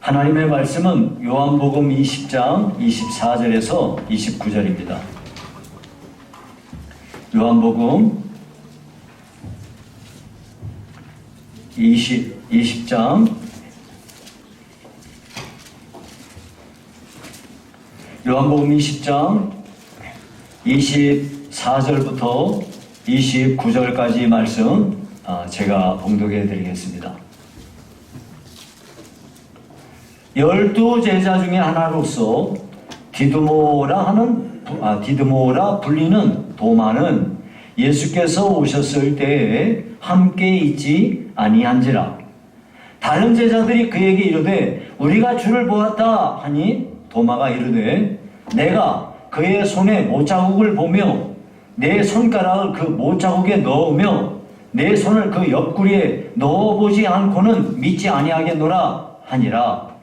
하나님의 말씀은 요한복음 20장 24절에서 29절입니다. 요한복음 20장 요한복음 20장 24절부터 29절까지 말씀 제가 봉독해 드리겠습니다. 12 제자 중에 하나로서 디드모라 불리는 도마는 예수께서 오셨을 때에 함께 있지 아니한지라. 다른 제자들이 그에게 이르되 우리가 주를 보았다 하니 도마가 이르되 내가 그의 손에 못자국을 보며 내 손가락을 그 못자국에 넣으며 내 손을 그 옆구리에 넣어보지 않고는 믿지 아니하겠노라 하니라.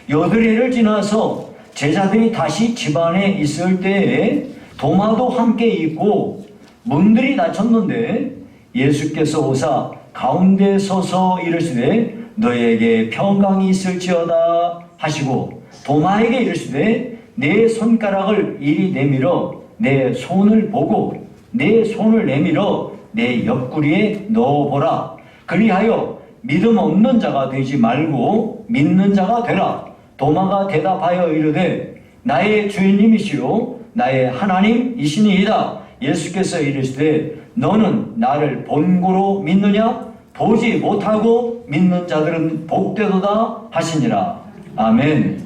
여드레를 지나서 제자들이 다시 집안에 있을 때에 도마도 함께 있고 문들이 닫혔는데 예수께서 오사 가운데 서서 이르시되 너에게 평강이 있을지어다 하시고 도마에게 이르시되 내 손가락을 이리 내밀어 내 손을 보고 내 손을 내밀어 내 옆구리에 넣어보라. 그리하여 믿음 없는 자가 되지 말고 믿는 자가 되라. 도마가 대답하여 이르되 나의 주인님이시요 나의 하나님이시니이다. 예수께서 이르시되 너는 나를 본고로 믿느냐? 보지 못하고 믿는 자들은 복되도다 하시니라. 아멘.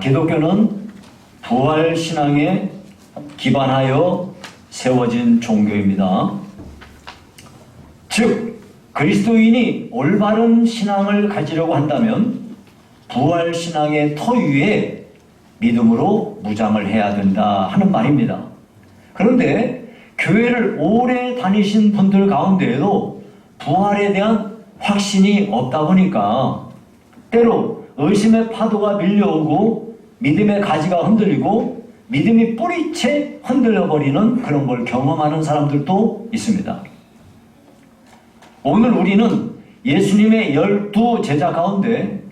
기독교는 부활신앙에 기반하여 세워진 종교입니다. 즉 그리스도인이 올바른 신앙을 가지려고 한다면 부활신앙의 터 위에 믿음으로 무장을 해야 된다 하는 말입니다. 그런데 교회를 오래 다니신 분들 가운데에도 부활에 대한 확신이 없다 보니까 때로 의심의 파도가 밀려오고 믿음의 가지가 흔들리고 믿음이 뿌리채 흔들려버리는 그런 걸 경험하는 사람들도 있습니다. 오늘 우리는 예수님의 12 제자 가운데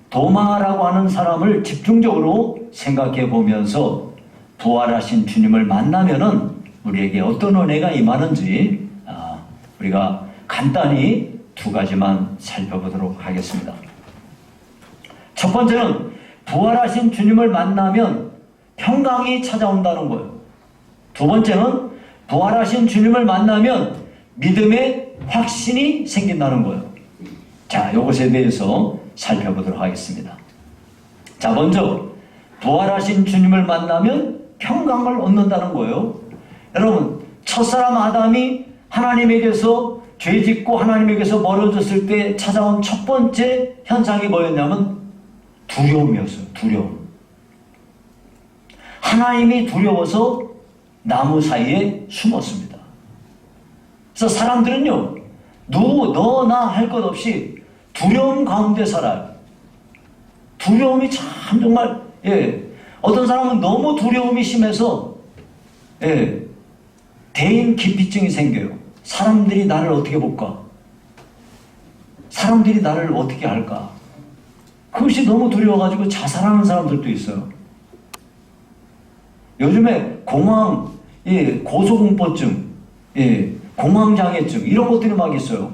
도마라고 하는 사람을 집중적으로 생각해 보면서 부활하신 주님을 만나면은 우리에게 어떤 은혜가 임하는지 우리가 간단히 두 가지만 살펴보도록 하겠습니다. 첫 번째는 부활하신 주님을 만나면 평강이 찾아온다는 거예요. 두 번째는 부활하신 주님을 만나면 믿음의 확신이 생긴다는 거예요. 자, 이것에 대해서 살펴보도록 하겠습니다. 자, 먼저 부활하신 주님을 만나면 평강을 얻는다는 거예요. 여러분, 첫사람 아담이 하나님에게서 죄짓고 하나님에게서 멀어졌을 때 찾아온 첫 번째 현상이 뭐였냐면 두려움이었어요. 두려움. 하나님이 두려워서 나무 사이에 숨었습니다. 그래서 사람들은요, 너, 나 할 것 없이 두려움 가운데 살아요. 두려움이 참 정말, 어떤 사람은 너무 두려움이 심해서, 대인 기피증이 생겨요. 사람들이 나를 어떻게 볼까? 사람들이 나를 어떻게 할까? 그것이 너무 두려워가지고 자살하는 사람들도 있어요. 요즘에 고소공포증, 공황장애증, 이런 것들이 막 있어요.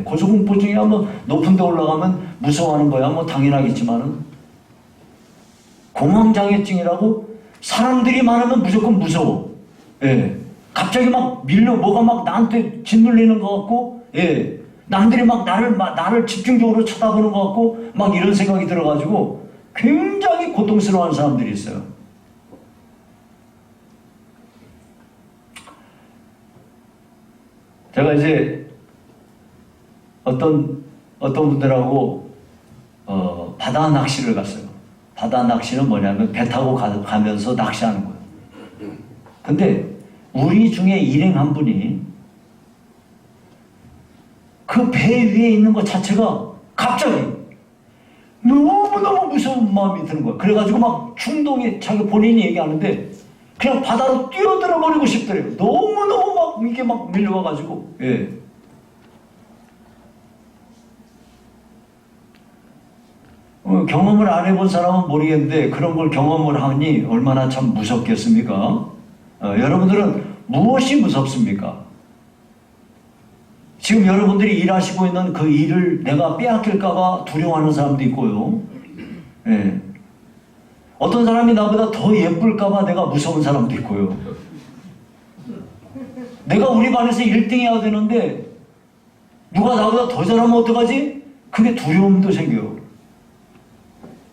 고소공포증이 한번 높은 데 올라가면 무서워하는 거야. 뭐 당연하겠지만은. 공황장애증이라고 사람들이 많으면 무조건 무서워. 갑자기 막 뭐가 막 나한테 짓눌리는 것 같고, 남들이 막 나를 집중적으로 쳐다보는 것 같고, 막 이런 생각이 들어가지고 굉장히 고통스러워하는 사람들이 있어요. 제가 이제 어떤 분들하고 바다 낚시를 갔어요. 바다 낚시는 뭐냐면 배 타고 가면서 낚시하는 거예요. 근데 우리 중에 일행 한 분이 그 배 위에 있는 것 자체가 갑자기 너무너무 무서운 마음이 드는 거예요. 그래가지고 막 충동이 자기 본인이 얘기하는데 그냥 바다로 뛰어들어 버리고 싶더래요. 너무너무 막 이게 막 밀려와가지고. 경험을 안 해본 사람은 모르겠는데 그런 걸 경험을 하니 얼마나 참 무섭겠습니까? 여러분들은 무엇이 무섭습니까? 지금 여러분들이 일하시고 있는 그 일을 내가 빼앗길까봐 두려워하는 사람도 있고요. 예. 어떤 사람이 나보다 더 예쁠까봐 내가 무서운 사람도 있고요. 내가 우리 반에서 1등 해야 되는데 누가 나보다 더 잘하면 어떡하지? 그게 두려움도 생겨요.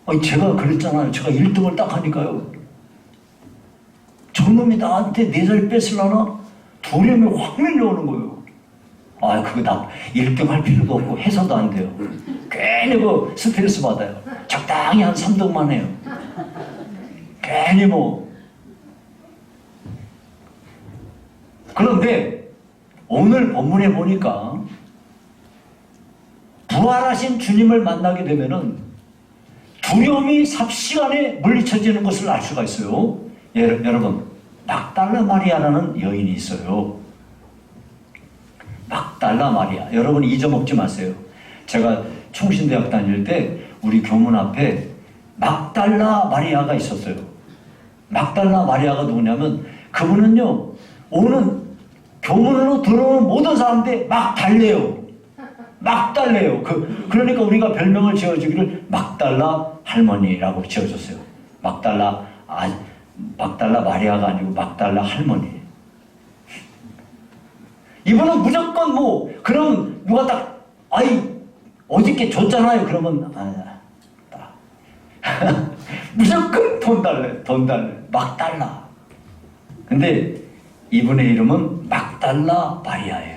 아니, 제가 그랬잖아요. 제가 1등을 딱 하니까요. 저놈이 나한테 내 자리 뺏으려나? 두려움이 확 밀려오는 거예요. 아, 그거 나 1등 할 필요도 없고 해서도 안 돼요. 괜히 그 스트레스 받아요. 적당히 한 3등만 해요. 괜히 뭐. 그런데 오늘 본문에 보니까 부활하신 주님을 만나게 되면은 두려움이 삽시간에 물리쳐지는 것을 알 수가 있어요. 여러분, 막달라 마리아라는 여인이 있어요. 막달라 마리아. 여러분 잊어먹지 마세요. 제가 총신대학 다닐 때 우리 교문 앞에 막달라 마리아가 있었어요. 막달라 마리아가 누구냐면 그분은요, 오는 교문으로 들어오는 모든 사람들 막 달래요. 막 달래요. 그러니까 우리가 별명을 지어주기를 막달라 할머니라고 지어줬어요. 막달라 마리아가 아니고 막달라 할머니. 이분은 무조건 뭐, 그럼 누가 딱, 아이, 어저께 줬잖아요. 그러면, 무조건 돈 달래. 막 달라. 근데 이분의 이름은 막달라 마리아예요.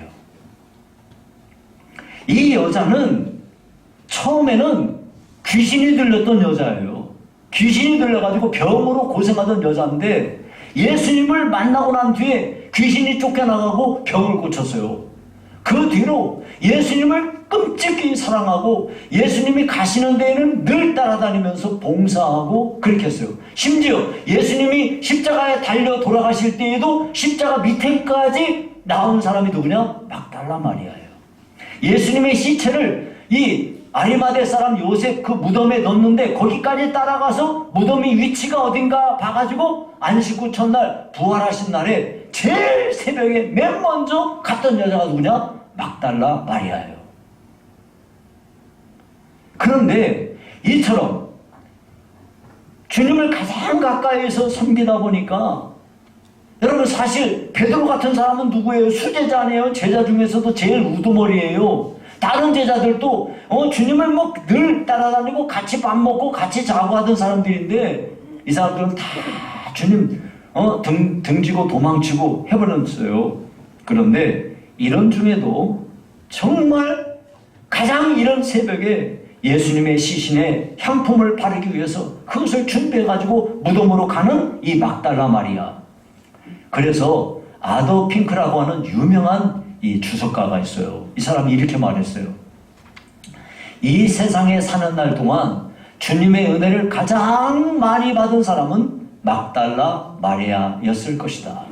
이 여자는 처음에는 귀신이 들렸던 여자예요. 귀신이 들려가지고 병으로 고생하던 여자인데 예수님을 만나고 난 뒤에 귀신이 쫓겨나가고 병을 고쳤어요. 그 뒤로 예수님을 끔찍히 사랑하고 예수님이 가시는 데에는 늘 따라다니면서 봉사하고 그렇게 했어요. 심지어 예수님이 십자가에 달려 돌아가실 때에도 십자가 밑에까지 나온 사람이 누구냐? 막달라 마리아예요. 예수님의 시체를 이 아리마대 사람 요셉 그 무덤에 넣는데 거기까지 따라가서 무덤이 위치가 어딘가 봐가지고 안식 후 첫날 부활하신 날에 제일 새벽에 맨 먼저 갔던 여자가 누구냐? 막달라 마리아예요. 그런데 이처럼 주님을 가장 가까이에서 섬기다 보니까 여러분 사실 베드로 같은 사람은 누구예요? 수제자네요. 제자 중에서도 제일 우두머리예요. 다른 제자들도 주님을 뭐 늘 따라다니고 같이 밥 먹고 같이 자고 하던 사람들인데 이 사람들은 다 주님 등지고 도망치고 해버렸어요. 그런데 이런 중에도 정말 가장 이런 새벽에 예수님의 시신에 향품을 바르기 위해서 그것을 준비해가지고 무덤으로 가는 이 막달라 마리아. 그래서 아더 핑크라고 하는 유명한 이 주석가가 있어요. 이 사람이 이렇게 말했어요. 이 세상에 사는 날 동안 주님의 은혜를 가장 많이 받은 사람은 막달라 마리아였을 것이다.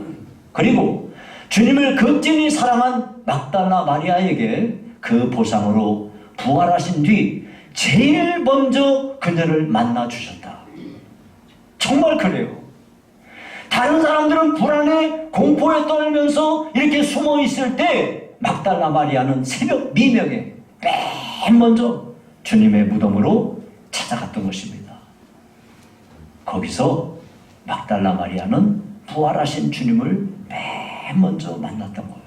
그리고 주님을 극진히 사랑한 막달라 마리아에게 그 보상으로 부활하신 뒤 제일 먼저 그녀를 만나 주셨다. 정말 그래요. 다른 사람들은 불안해 공포에 떨면서 이렇게 숨어 있을 때 막달라 마리아는 새벽 미명에 맨 먼저 주님의 무덤으로 찾아갔던 것입니다. 거기서 막달라 마리아는 부활하신 주님을 맨 먼저 만났던 거예요.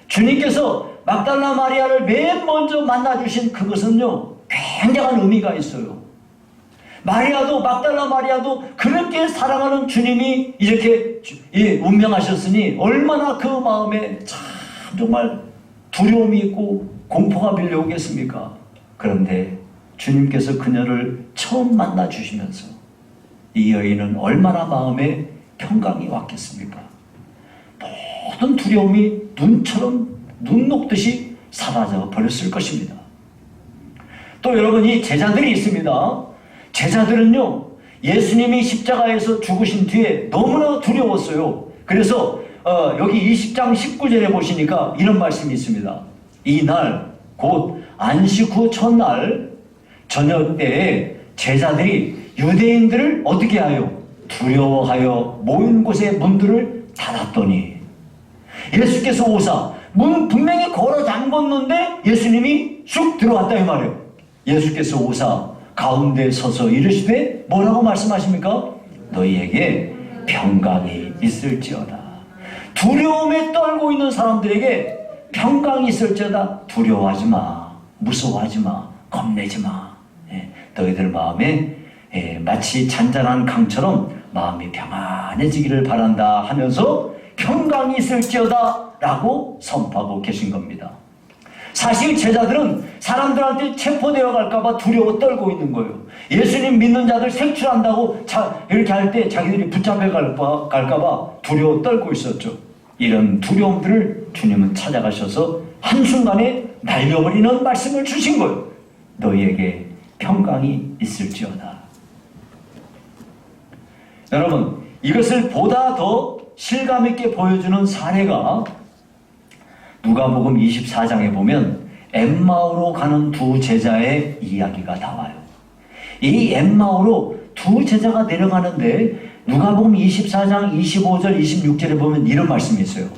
주님께서 막달라 마리아를 맨 먼저 만나주신 그것은요, 굉장한 의미가 있어요. 막달라 마리아도 그렇게 사랑하는 주님이 이렇게 운명하셨으니 얼마나 그 마음에 참 정말 두려움이 있고 공포가 밀려오겠습니까? 그런데 주님께서 그녀를 처음 만나 주시면서 이 여인은 얼마나 마음에 평강이 왔겠습니까? 모든 두려움이 눈 녹듯이 사라져 버렸을 것입니다. 또 여러분, 이 제자들이 있습니다. 제자들은요, 예수님이 십자가에서 죽으신 뒤에 너무나 두려웠어요. 그래서 여기 20장 19절에 보시니까 이런 말씀이 있습니다. 이날 곧 안식 후 첫날 저녁 때에 제자들이 유대인들을 어떻게 하여? 두려워하여 모인 곳의 문들을 닫았더니 예수께서 오사 문 분명히 걸어 잠궜는데 예수님이 쑥 들어왔다 이 말이에요. 예수께서 오사 가운데 서서 이르시되 뭐라고 말씀하십니까? 너희에게 평강이 있을지어다. 두려움에 떨고 있는 사람들에게 평강이 있을지어다. 두려워하지 마. 무서워하지 마. 겁내지 마. 너희들 마음에 마치 잔잔한 강처럼 마음이 평안해지기를 바란다 하면서 평강이 있을지어다 라고 선포하고 계신 겁니다. 사실 제자들은 사람들한테 체포되어 갈까봐 두려워 떨고 있는 거예요. 예수님 믿는 자들 색출한다고 이렇게 할 때 자기들이 붙잡혀 갈까봐 두려워 떨고 있었죠. 이런 두려움들을 주님은 찾아가셔서 한순간에 날려버리는 말씀을 주신 거예요. 너희에게 평강이 있을지어다. 여러분, 이것을 보다 더 실감있게 보여주는 사례가 누가복음 24장에 보면 엠마오로 가는 두 제자의 이야기가 나와요. 이 엠마오로 두 제자가 내려가는데 누가복음 24장 25절 26절에 보면 이런 말씀이 있어요.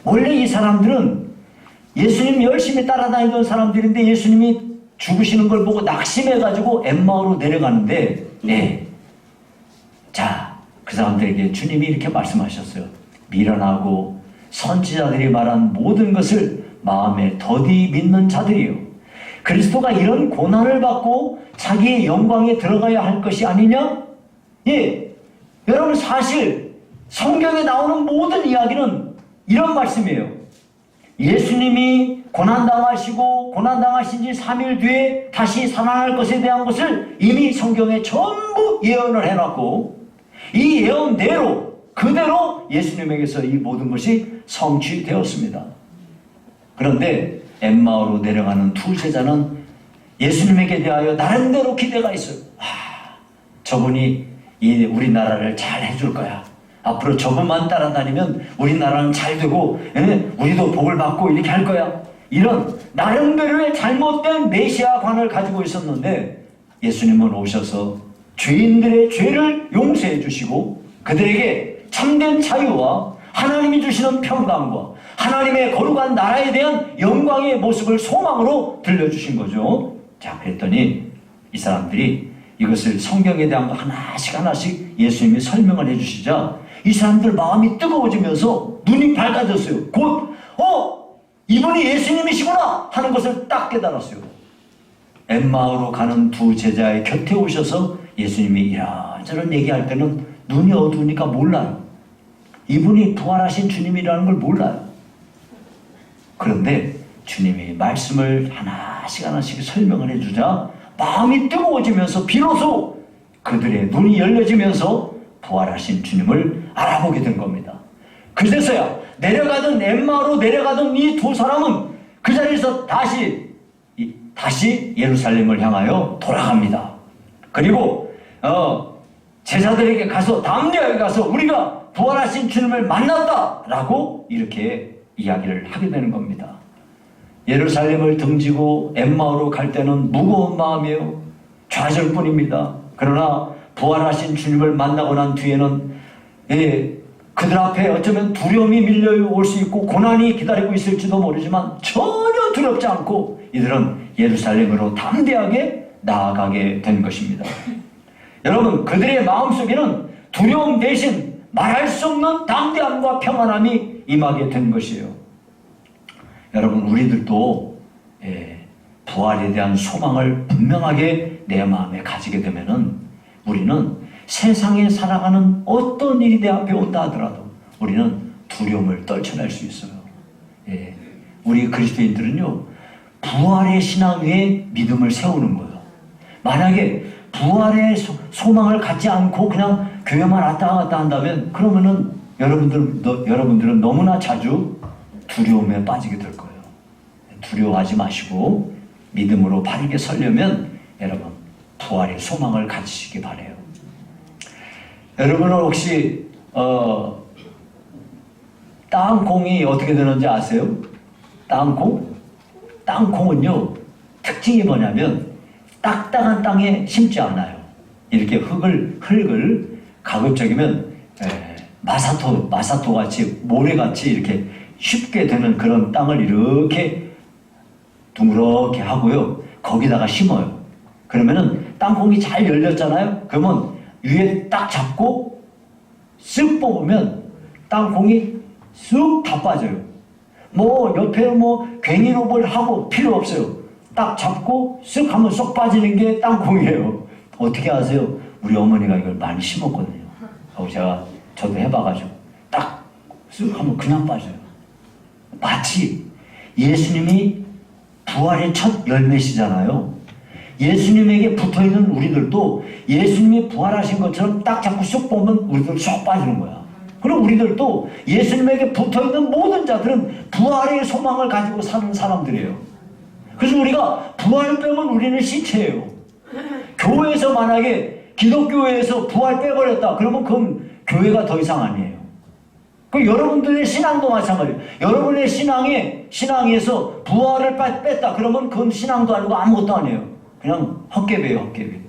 원래 이 사람들은 예수님 열심히 따라다니던 사람들인데 예수님이 죽으시는 걸 보고 낙심해가지고 엠마오로 내려가는데 자, 그 사람들에게 주님이 이렇게 말씀하셨어요. 미련하고 선지자들이 말한 모든 것을 마음에 더디 믿는 자들이요. 그리스도가 이런 고난을 받고 자기의 영광에 들어가야 할 것이 아니냐? 여러분 사실 성경에 나오는 모든 이야기는 이런 말씀이에요. 예수님이 고난당하시고 고난당하신 지 3일 뒤에 다시 살아날 것에 대한 것을 이미 성경에 전부 예언을 해놨고 이 예언대로 그대로 예수님에게서 이 모든 것이 성취되었습니다. 그런데 엠마오로 내려가는 두 제자는 예수님에게 대하여 나름대로 기대가 있어요. 저분이 우리나라를 잘 해줄 거야. 앞으로 저분만 따라다니면 우리나라는 잘 되고 우리도 복을 받고 이렇게 할 거야. 이런 나름대로의 잘못된 메시아관을 가지고 있었는데 예수님은 오셔서 죄인들의 죄를 용서해 주시고 그들에게 참된 자유와 하나님이 주시는 평강과 하나님의 거룩한 나라에 대한 영광의 모습을 소망으로 들려주신 거죠. 자, 그랬더니 이 사람들이 이것을 성경에 대한 거 하나씩 예수님이 설명을 해주시자 이 사람들 마음이 뜨거워지면서 눈이 밝아졌어요. 곧 이분이 예수님이시구나 하는 것을 딱 깨달았어요. 엠마오로 가는 두 제자의 곁에 오셔서 예수님이 이런저런 얘기할 때는 눈이 어두우니까 몰라요. 이분이 부활하신 주님이라는 걸 몰라요. 그런데 주님이 말씀을 하나씩 설명을 해주자 마음이 뜨거워지면서 비로소 그들의 눈이 열려지면서 부활하신 주님을 알아보게 된 겁니다. 그제서야 내려가던 엠마오로 내려가던 이 두 사람은 그 자리에서 다시 예루살렘을 향하여 돌아갑니다. 그리고 제자들에게 가서 담대하게 가서 우리가 부활하신 주님을 만났다라고 이렇게 이야기를 하게 되는 겁니다. 예루살렘을 등지고 엠마오로 갈 때는 무거운 마음이에요. 좌절뿐입니다. 그러나 부활하신 주님을 만나고 난 뒤에는 그들 앞에 어쩌면 두려움이 밀려올 수 있고 고난이 기다리고 있을지도 모르지만 전혀 두렵지 않고 이들은 예루살렘으로 담대하게 나아가게 된 것입니다. 여러분, 그들의 마음속에는 두려움 대신 말할 수 없는 담대함과 평안함이 임하게 된 것이에요. 여러분, 우리들도 부활에 대한 소망을 분명하게 내 마음에 가지게 되면은 우리는 세상에 살아가는 어떤 일이 내 앞에 온다 하더라도 우리는 두려움을 떨쳐낼 수 있어요. 우리 그리스도인들은요, 부활의 신앙 위에 믿음을 세우는 거예요. 만약에 부활의 소망을 갖지 않고 그냥 교회만 왔다 갔다 한다면 그러면은 여러분들은 너무나 자주 두려움에 빠지게 될 거예요. 두려워하지 마시고 믿음으로 바르게 서려면 여러분 부활의 소망을 가지시기 바라요. 여러분은 혹시 땅콩이 어떻게 되는지 아세요? 땅콩? 땅콩은요 특징이 뭐냐면 딱딱한 땅에 심지 않아요. 이렇게 흙을 가급적이면 마사토 같이 모래같이 이렇게 쉽게 되는 그런 땅을 이렇게 둥그렇게 하고요. 거기다가 심어요. 그러면은 땅콩이 잘 열렸잖아요. 그러면 위에 딱 잡고 쓱 뽑으면 땅콩이 쓱 다 빠져요. 뭐 옆에 뭐 괜히로 뭘 하고 필요 없어요. 딱 잡고 쓱 하면 쏙 빠지는 게 땅콩이에요. 어떻게 아세요? 우리 어머니가 이걸 많이 심었거든요. 저도 해봐가지고 딱 쓱 하면 그냥 빠져요. 마치 예수님이 부활의 첫 열매시잖아요. 예수님에게 붙어있는 우리들도 예수님이 부활하신 것처럼 딱 잡고 쏙 보면 우리들 쏙 빠지는 거야. 그리고 우리들도 예수님에게 붙어있는 모든 자들은 부활의 소망을 가지고 사는 사람들이에요. 그래서 우리가 부활 빼면 우리는 시체예요. 교회에서 만약에 기독교회에서 부활 빼버렸다 그러면 그건 교회가 더 이상 아니에요. 그 여러분들의 신앙도 마찬가지예요. 여러분의 신앙에서 부활을 뺐다 그러면 그건 신앙도 아니고 아무것도 아니에요. 그냥 헛개배예요, 헛개배.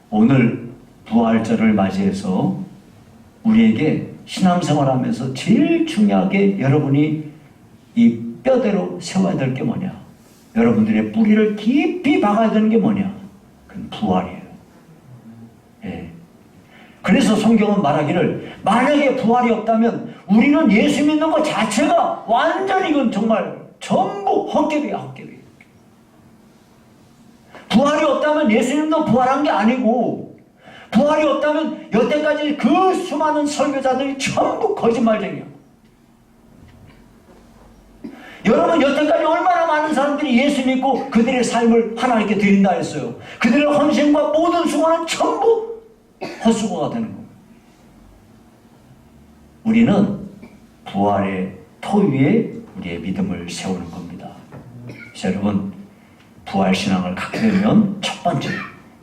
오늘 부활절을 맞이해서 우리에게 신앙생활하면서 제일 중요하게 여러분이 이 뼈대로 세워야 될 게 뭐냐? 여러분들의 뿌리를 깊이 박아야 되는 게 뭐냐? 그건 부활이에요. 예. 그래서 성경은 말하기를 만약에 부활이 없다면 우리는 예수 믿는 것 자체가 완전히 이건 정말 전부 헛개비야, 헛개비. 부활이 없다면 예수님도 부활한 게 아니고 부활이 없다면 여태까지 그 수많은 설교자들이 전부 거짓말쟁이야. 여러분 여태까지 얼마나 많은 사람들이 예수 믿고 그들의 삶을 하나님께 드린다 했어요. 그들의 헌신과 모든 수고는 전부 헛수고가 되는 겁니다. 우리는 부활의 토 위에 우리의 믿음을 세우는 겁니다. 그래서 여러분 부활신앙을 갖게 되면 첫 번째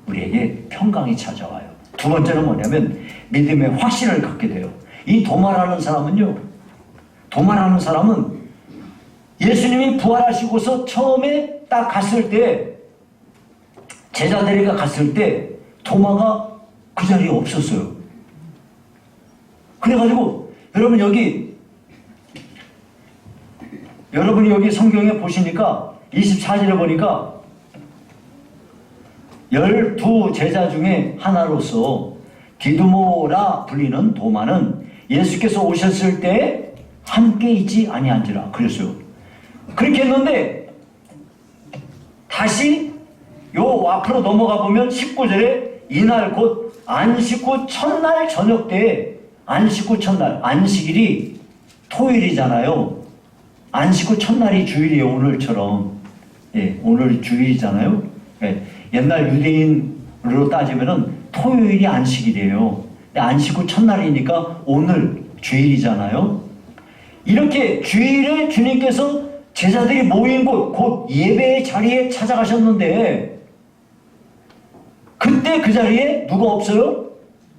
우리에게 평강이 찾아와요. 두 번째는 뭐냐면 믿음의 확신을 갖게 돼요. 이 도마라는 사람은 예수님이 부활하시고서 처음에 딱 갔을 때 제자들이가 갔을 때 도마가 그 자리에 없었어요. 그래가지고 여러분이 여기 성경에 보시니까 24절에 보니까 12 제자 중에 하나로서 디두모라 불리는 도마는 예수께서 오셨을 때 함께 있지 아니한지라 그랬어요. 그렇게 했는데 다시 요 앞으로 넘어가 보면 19절에 이날 곧 안식 후 첫날 저녁 때에 안식 후 첫날, 안식일이 토요일이잖아요. 안식 후 첫날이 주일이에요. 오늘처럼. 예, 오늘 주일이잖아요. 예, 옛날 유대인으로 따지면은 토요일이 안식일이에요. 안식 후 첫날이니까 오늘 주일이잖아요. 이렇게 주일에 주님께서 제자들이 모인 곳, 곧 예배의 자리에 찾아가셨는데 그때 그 자리에 누가 없어요?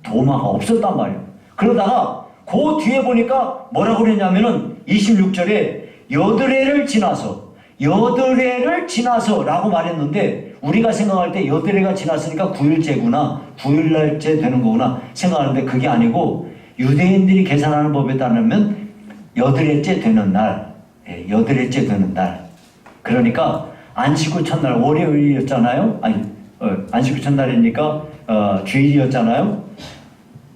도마가 없었단 말이에요. 그러다가 그 뒤에 보니까 뭐라고 그랬냐면은 26절에 여드레를 지나서 라고 말했는데 우리가 생각할 때 여드레가 지났으니까 9일째구나 9일날째 되는 거구나 생각하는데 그게 아니고 유대인들이 계산하는 법에 따르면 여드레째 되는 날 그러니까 안식 후 첫날 월요일이었잖아요. 안식 후 첫날이니까 주일이었잖아요.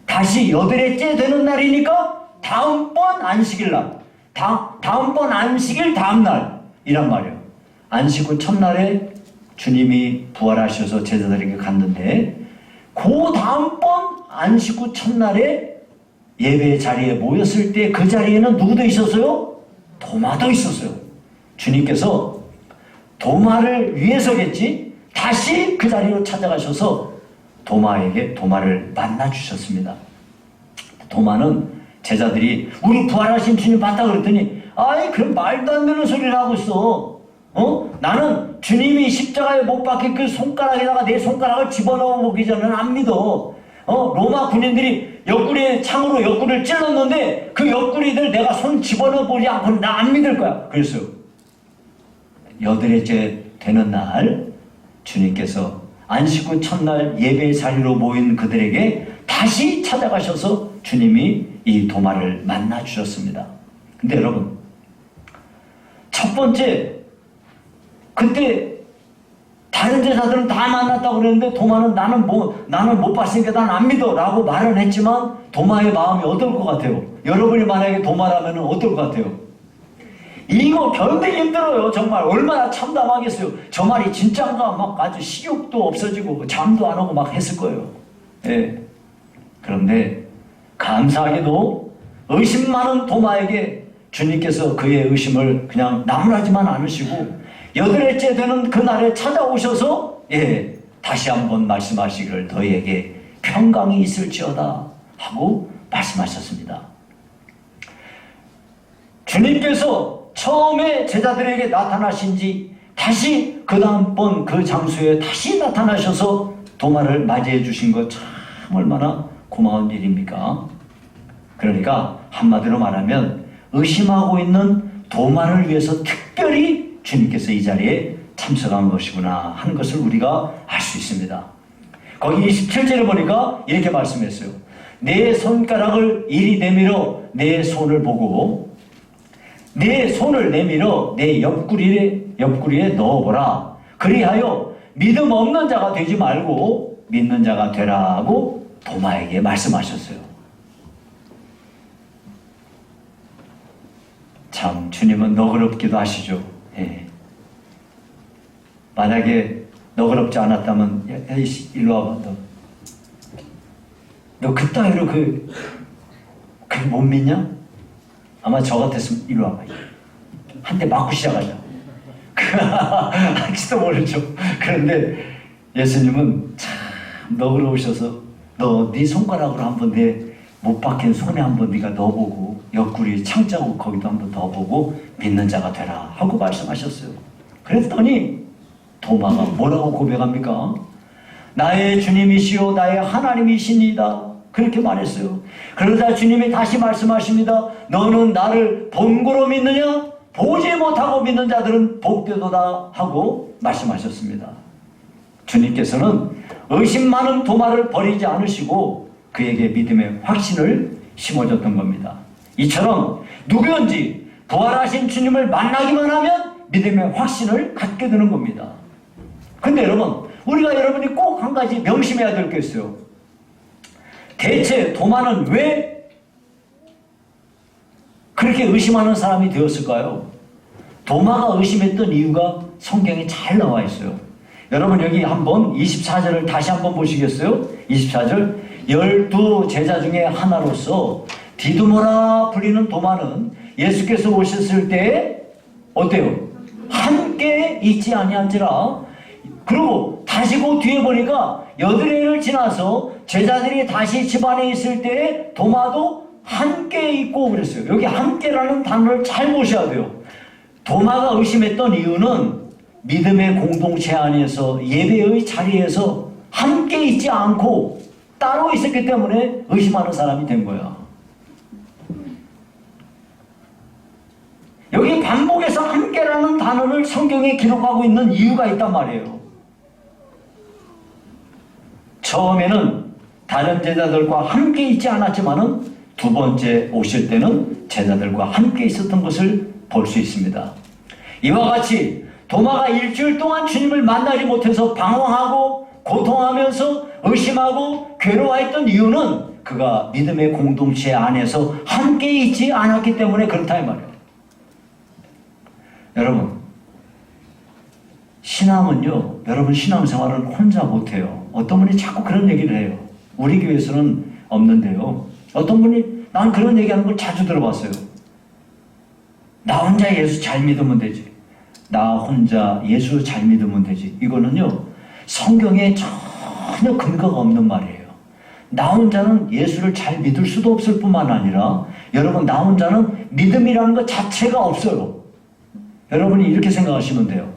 다시 여드레째 되는 날이니까 다음번 안식일 날 다음번 안식일 다음날 이란 말이에요. 안식 후 첫날에 주님이 부활하셔서 제자들에게 갔는데 그 다음번 안식 후 첫날에 예배 자리에 모였을 때 그 자리에는 누구도 있었어요? 도마도 있었어요. 주님께서 도마를 위해서겠지 다시 그 자리로 찾아가셔서 도마를 만나 주셨습니다. 도마는 제자들이 우리 부활하신 주님 봤다 그랬더니 아이 그럼 말도 안 되는 소리를 하고 있어. 나는 주님이 십자가에 못 박힌 그 손가락에다가 내 손가락을 집어넣어 보기 전에는 안 믿어. 로마 군인들이 창으로 옆구리를 찔렀는데 그 옆구리들 내가 손 집어넣어 보지 않고는 나 안 믿을 거야. 그랬어요. 여드레째 되는 날 주님께서 안식 후 첫날 예배 자리로 모인 그들에게 다시 찾아가셔서 주님이 이 도마를 만나 주셨습니다. 근데 여러분, 첫 번째 그때 다른 제자들은 다 만났다고 그랬는데 도마는 나는 못 봤으니까 난 안 믿어 라고 말은 했지만 도마의 마음이 어떨 것 같아요? 여러분이 만약에 도마라면 어떨 것 같아요? 이거 견디기 힘들어요. 정말 얼마나 참담하겠어요. 저 말이 진짜인가 막 아주 식욕도 없어지고 잠도 안 오고 막 했을 거예요. 예. 그런데 감사하게도 의심 많은 도마에게 주님께서 그의 의심을 그냥 나무라지만 않으시고 여덟째 되는 그날에 찾아오셔서 다시 한번 말씀하시기를 너희에게 평강이 있을지어다 하고 말씀하셨습니다. 주님께서 처음에 제자들에게 나타나신 지 다시 그 다음번 그 장소에 다시 나타나셔서 도마를 맞이해 주신 것 참 얼마나 고마운 일입니까? 그러니까 한마디로 말하면 의심하고 있는 도마를 위해서 특별히 주님께서 이 자리에 참석한 것이구나 하는 것을 우리가 알 수 있습니다. 거기 27절에 보니까 이렇게 말씀했어요. 내 손가락을 이리 내밀어 내 손을 보고 내 손을 내밀어 내 옆구리에 넣어보라. 그리하여 믿음 없는 자가 되지 말고 믿는 자가 되라고 도마에게 말씀하셨어요. 참 주님은 너그럽기도 하시죠. 만약에 너그럽지 않았다면 야, 일로 와봐. 너 그따위로 못 믿냐? 아마 저 같았으면 일로 와봐. 한 대 맞고 시작하자. 할지도 모르죠. 그런데 예수님은 참 너그러우셔서 너 네 손가락으로 한번 내 못 박힌 손에 한번 네가 넣어보고 옆구리 창자국 거기도 한번 넣어보고 믿는 자가 되라 하고 말씀하셨어요. 그랬더니 도마가 뭐라고 고백합니까? 나의 주님이시요 나의 하나님이시니이다. 그렇게 말했어요. 그러자 주님이 다시 말씀하십니다. 너는 나를 본고로 믿느냐? 보지 못하고 믿는 자들은 복되도다 하고 말씀하셨습니다. 주님께서는 의심 많은 도마를 버리지 않으시고 그에게 믿음의 확신을 심어줬던 겁니다. 이처럼 누구든지 부활하신 주님을 만나기만 하면 믿음의 확신을 갖게 되는 겁니다. 근데 여러분, 우리가 여러분이 꼭 한 가지 명심해야 될 게 있어요. 대체 도마는 왜 그렇게 의심하는 사람이 되었을까요? 도마가 의심했던 이유가 성경에 잘 나와 있어요. 여러분 여기 한번 24절을 다시 한번 보시겠어요? 24절 12 제자 중에 하나로서 디두모라 불리는 도마는 예수께서 오셨을 때 어때요? 함께 있지 아니한지라. 그리고 다시 그 뒤에 보니까 8해를 지나서 제자들이 다시 집안에 있을 때 도마도 함께 있고 그랬어요. 여기 함께라는 단어를 잘 보셔야 돼요. 도마가 의심했던 이유는 믿음의 공동체 안에서 예배의 자리에서 함께 있지 않고 따로 있었기 때문에 의심하는 사람이 된 거야. 여기 반복해서 함께라는 단어를 성경에 기록하고 있는 이유가 있단 말이에요. 처음에는 다른 제자들과 함께 있지 않았지만은 두 번째 오실 때는 제자들과 함께 있었던 것을 볼 수 있습니다. 이와 같이 도마가 일주일 동안 주님을 만나지 못해서 방황하고 고통하면서 의심하고 괴로워했던 이유는 그가 믿음의 공동체 안에서 함께 있지 않았기 때문에 그렇다 이 말이에요. 여러분, 신앙은요, 여러분 신앙생활은 혼자 못해요. 어떤 분이 자꾸 그런 얘기를 해요. 우리 교회에서는 없는데요. 어떤 분이 난 그런 얘기하는 걸 자주 들어봤어요. 나 혼자 예수 잘 믿으면 되지. 나 혼자 예수 잘 믿으면 되지. 이거는요, 성경에 전혀 근거가 없는 말이에요. 나 혼자는 예수를 잘 믿을 수도 없을 뿐만 아니라 여러분 나 혼자는 믿음이라는 것 자체가 없어요. 여러분이 이렇게 생각하시면 돼요.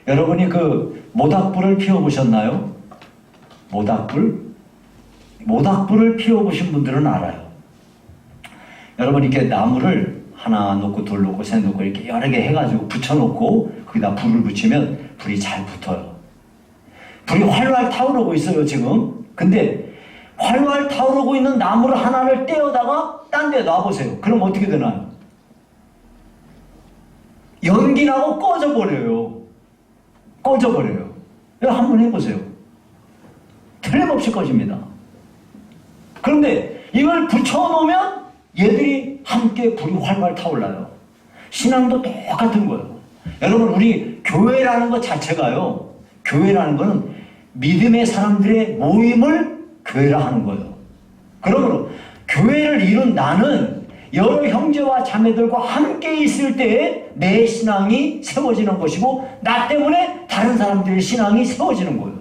여러분이 그 모닥불을 피워보셨나요? 모닥불을 피워보신 분들은 알아요. 여러분 이렇게 나무를 하나 놓고 둘 놓고 셋 놓고 이렇게 여러 개 해가지고 붙여놓고 거기다 불을 붙이면 불이 잘 붙어요. 불이 활활 타오르고 있어요 지금. 근데 활활 타오르고 있는 나무를 하나를 떼어다가 딴 데 놔보세요. 그럼 어떻게 되나요? 연기 나고 꺼져버려요. 꺼져버려요. 한번 해보세요. 틀림없이 꺼집니다. 그런데 이걸 붙여놓으면 얘들이 함께 불이 활활 타올라요. 신앙도 똑같은 거예요. 여러분 우리 교회라는 것 자체가요. 교회라는 것은 믿음의 사람들의 모임을 교회라 하는 거예요. 그러므로 교회를 이룬 나는 여러 형제와 자매들과 함께 있을 때에 내 신앙이 세워지는 것이고 나 때문에 다른 사람들의 신앙이 세워지는 거예요.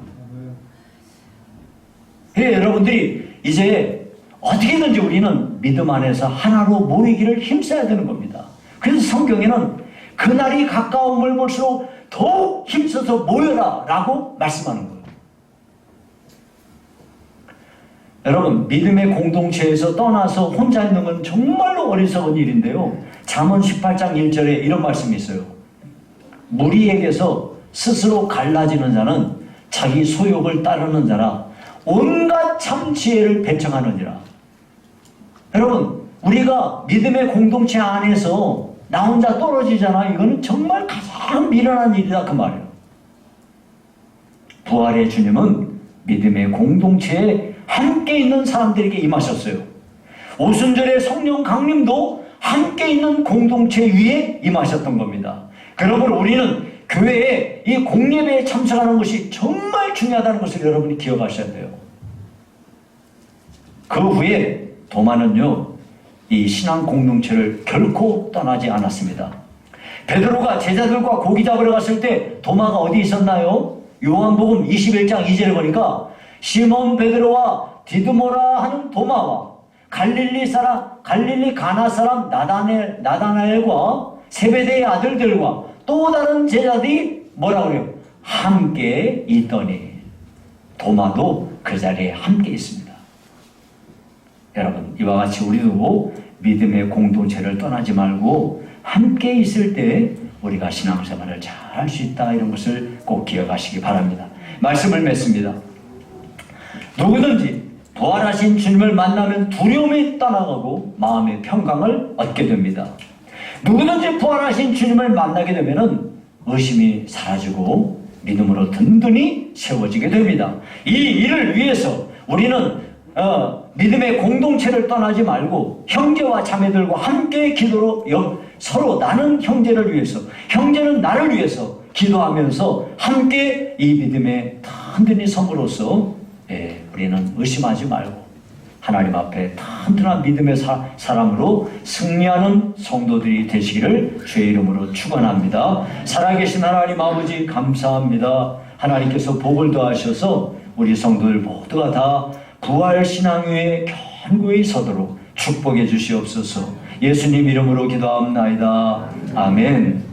예, 여러분들이 이제 어떻게든지 우리는 믿음 안에서 하나로 모이기를 힘써야 되는 겁니다. 그래서 성경에는 그날이 가까움을 볼수록 더욱 힘써서 모여라 라고 말씀하는 거예요. 여러분 믿음의 공동체에서 떠나서 혼자 있는 건 정말로 어리석은 일인데요. 잠언 18장 1절에 이런 말씀이 있어요. 무리에게서 스스로 갈라지는 자는 자기 소욕을 따르는 자라 온갖 참 지혜를 배척하느니라. 여러분 우리가 믿음의 공동체 안에서 나 혼자 떨어지잖아. 이거는 정말 가장 미련한 일이다 그 말이에요. 부활의 주님은 믿음의 공동체에 함께 있는 사람들에게 임하셨어요. 오순절의 성령 강림도 함께 있는 공동체 위에 임하셨던 겁니다. 그러므로 우리는 교회에 이 공예배에 참석하는 것이 정말 중요하다는 것을 여러분이 기억하셔야 돼요. 그 후에 도마는요, 이 신앙 공동체를 결코 떠나지 않았습니다. 베드로가 제자들과 고기 잡으러 갔을 때 도마가 어디 있었나요? 요한복음 21장 2절에 보니까 시몬 베드로와 디드모라 하는 도마와 갈릴리 가나 사람 나다나엘과 세베대의 아들들과 또 다른 제자들이 뭐라고 그래요? 함께 있더니 도마도 그 자리에 함께 있습니다. 여러분 이와 같이 우리도 믿음의 공동체를 떠나지 말고 함께 있을 때 우리가 신앙생활을 잘 할 수 있다 이런 것을 꼭 기억하시기 바랍니다. 말씀을 맺습니다. 누구든지 부활하신 주님을 만나면 두려움이 떠나가고 마음의 평강을 얻게 됩니다. 누구든지 부활하신 주님을 만나게 되면 의심이 사라지고 믿음으로 든든히 세워지게 됩니다. 이 일을 위해서 우리는 믿음의 공동체를 떠나지 말고 형제와 자매들과 함께 기도로 서로 나는 형제를 위해서 형제는 나를 위해서 기도하면서 함께 이 믿음의 든든히 섬으로써 우리는 의심하지 말고 하나님 앞에 튼튼한 믿음의 사람으로 승리하는 성도들이 되시기를 주의 이름으로 축원합니다. 살아계신 하나님 아버지 감사합니다. 하나님께서 복을 더하셔서 우리 성도들 모두가 다 부활 신앙 위에 견고히 서도록 축복해 주시옵소서. 예수님 이름으로 기도합나이다. 아멘.